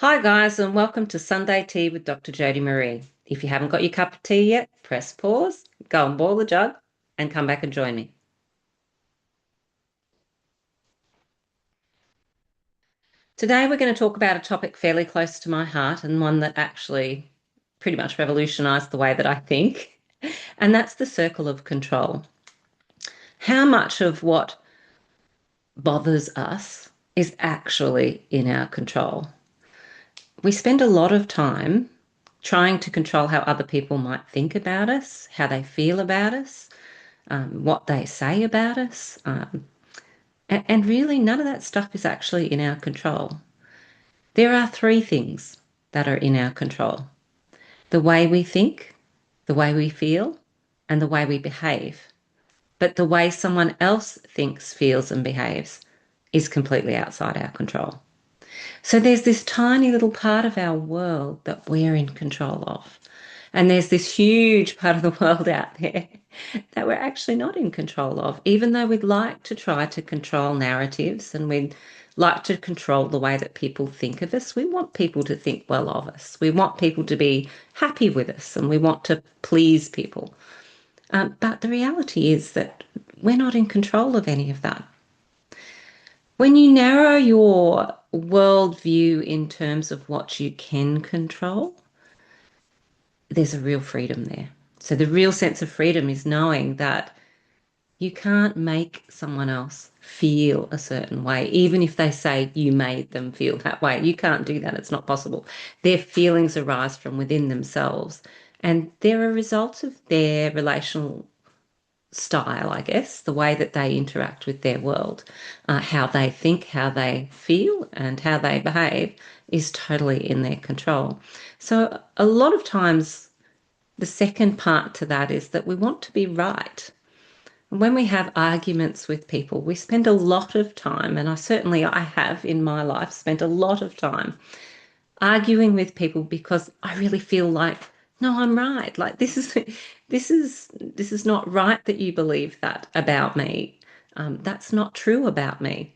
Hi, guys, and welcome to Sunday Tea with Dr. Jodi-Maree. If you haven't got your cup of tea yet, press pause, go and boil the jug, and come back and join me. Today, we're going to talk about a topic fairly close to my heart and one that actually pretty much revolutionized the way that I think, and that's the circle of control. How much of what bothers us is actually in our control? We spend a lot of time trying to control how other people might think about us, how they feel about us, what they say about us. And really, none of that stuff is actually in our control. There are three things that are in our control: the way we think, the way we feel, and the way we behave. But the way someone else thinks, feels, and behaves is completely outside our control. So there's this tiny little part of our world that we're in control of. And there's this huge part of the world out there that we're actually not in control of, even though we'd like to try to control narratives and we'd like to control the way that people think of us. We want people to think well of us. We want people to be happy with us and we want to please people. But the reality is that we're not in control of any of that. When you narrow your worldview in terms of what you can control, there's a real freedom there. So the real sense of freedom is knowing that you can't make someone else feel a certain way, even if they say you made them feel that way. You can't do that. It's not possible. Their feelings arise from within themselves, and they're a result of their relational style, I guess, the way that they interact with their world, how they think, how they feel, and how they behave is totally in their control. So a lot of times, the second part to that is that we want to be right. When we have arguments with people, we spend a lot of time, and I have in my life spent a lot of time arguing with people because I really feel like, no, I'm right. Like this is not right that you believe that about me. That's not true about me.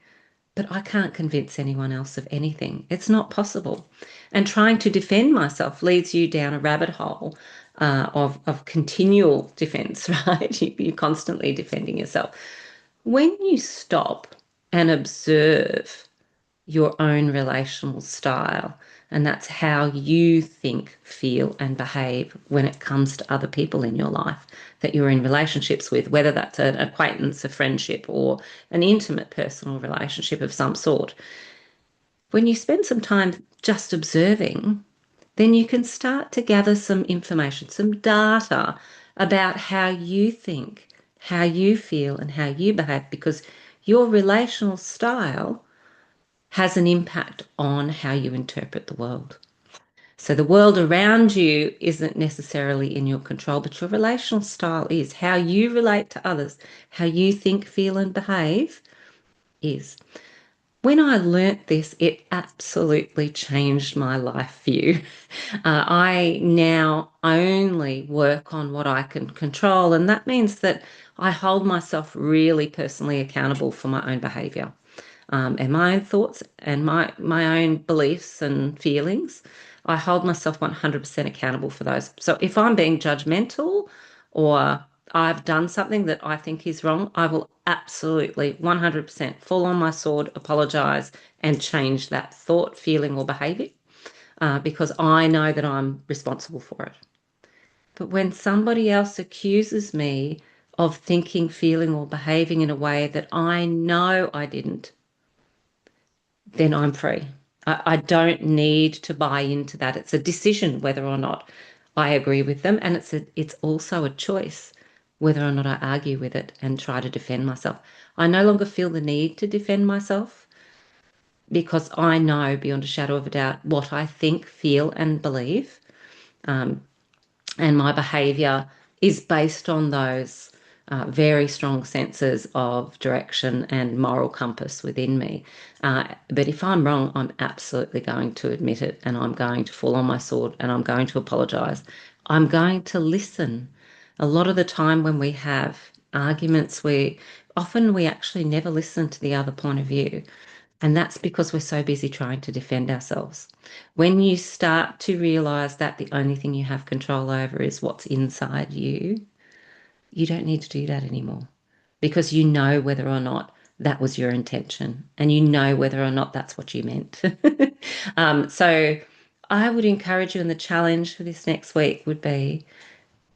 But I can't convince anyone else of anything. It's not possible. And trying to defend myself leads you down a rabbit hole of continual defense, right? You're constantly defending yourself. When you stop and observe your own relational style, and that's how you think, feel, and behave when it comes to other people in your life that you're in relationships with, whether that's an acquaintance, a friendship, or an intimate personal relationship of some sort. When you spend some time just observing, then you can start to gather some information, some data about how you think, how you feel, and how you behave, because your relational style has an impact on how you interpret the world. So the world around you isn't necessarily in your control, but your relational style is. How you relate to others, how you think, feel, and behave is. When I learnt this, it absolutely changed my life view. I now only work on what I can control, and that means that I hold myself really personally accountable for my own behaviour, and my own thoughts and my own beliefs and feelings. I hold myself 100% accountable for those. So if I'm being judgmental or I've done something that I think is wrong, I will absolutely 100% fall on my sword, apologize, and change that thought, feeling, or behavior, because I know that I'm responsible for it. But when somebody else accuses me of thinking, feeling, or behaving in a way that I know I didn't, then I'm free. I don't need to buy into that. It's a decision whether or not I agree with them, and it's also a choice whether or not I argue with it and try to defend myself. I no longer feel the need to defend myself because I know beyond a shadow of a doubt what I think, feel, and believe, and my behaviour is based on those very strong senses of direction and moral compass within me. But if I'm wrong, I'm absolutely going to admit it and I'm going to fall on my sword and I'm going to apologise. I'm going to listen. A lot of the time when we have arguments, we actually never listen to the other point of view. And that's because we're so busy trying to defend ourselves. When you start to realize that the only thing you have control over is what's inside you don't need to do that anymore because you know whether or not that was your intention and you know whether or not that's what you meant. So I would encourage you, and the challenge for this next week would be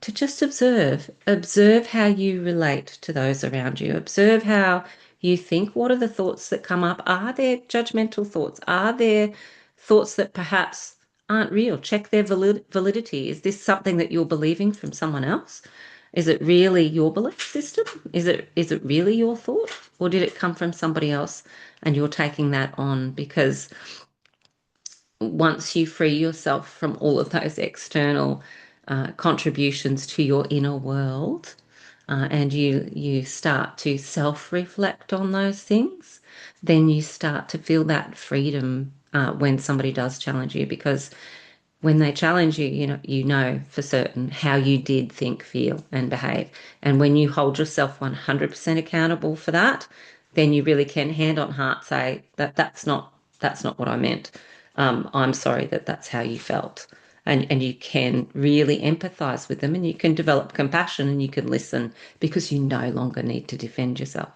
to just observe how you relate to those around you, observe how you think. What are the thoughts that come up? Are there judgmental thoughts? Are there thoughts that perhaps aren't real? Check their validity. Is this something that you're believing from someone else? Is it really your belief system? Is it really your thought, or did it come from somebody else and you're taking that on? Because once you free yourself from all of those external contributions to your inner world, and you start to self-reflect on those things, then you start to feel that freedom when somebody does challenge you, because when they challenge you, you know for certain how you did think, feel, and behave. And when you hold yourself 100% accountable for that, then you really can hand on heart say that that's not what I meant. I'm sorry that that's how you felt. And you can really empathize with them, and you can develop compassion, and you can listen because you no longer need to defend yourself.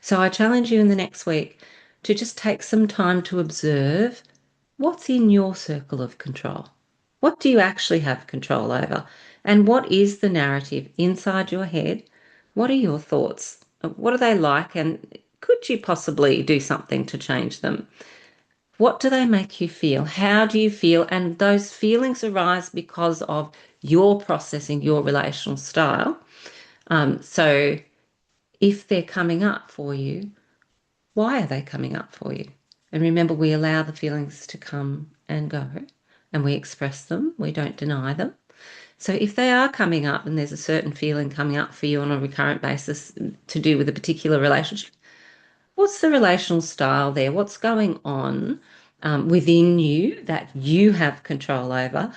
So I challenge you in the next week to just take some time to observe what's in your circle of control. What do you actually have control over? And what is the narrative inside your head? What are your thoughts? What are they like? And could you possibly do something to change them? What do they make you feel? How do you feel? And those feelings arise because of your processing, your relational style. So if they're coming up for you, why are they coming up for you? And remember, we allow the feelings to come and go, and we express them, we don't deny them. So if they are coming up and there's a certain feeling coming up for you on a recurrent basis to do with a particular relationship, what's the relational style there? What's going on within you that you have control over?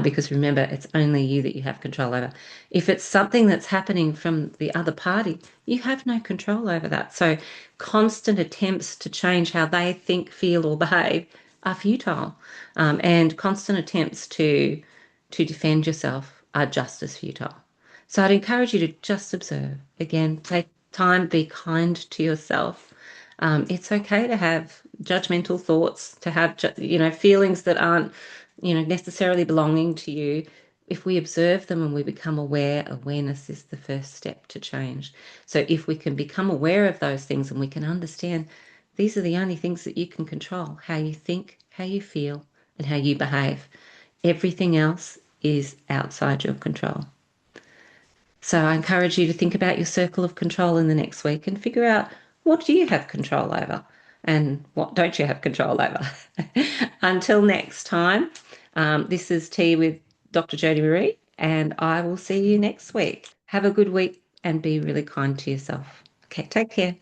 Because remember, it's only you that you have control over. If it's something that's happening from the other party, you have no control over that. So constant attempts to change how they think, feel, or behave are futile, and constant attempts to defend yourself are just as futile. So I'd encourage you to just observe. Again, take time, be kind to yourself. It's okay to have judgmental thoughts, to have feelings that aren't necessarily belonging to you. If we observe them and we become aware, awareness is the first step to change. So if we can become aware of those things and we can understand these are the only things that you can control, how you think, how you feel, and how you behave. Everything else is outside your control. So I encourage you to think about your circle of control in the next week and figure out what do you have control over and what don't you have control over. Until next time, this is Tea with Dr. Jodi-Maree, and I will see you next week. Have a good week and be really kind to yourself. Okay, take care.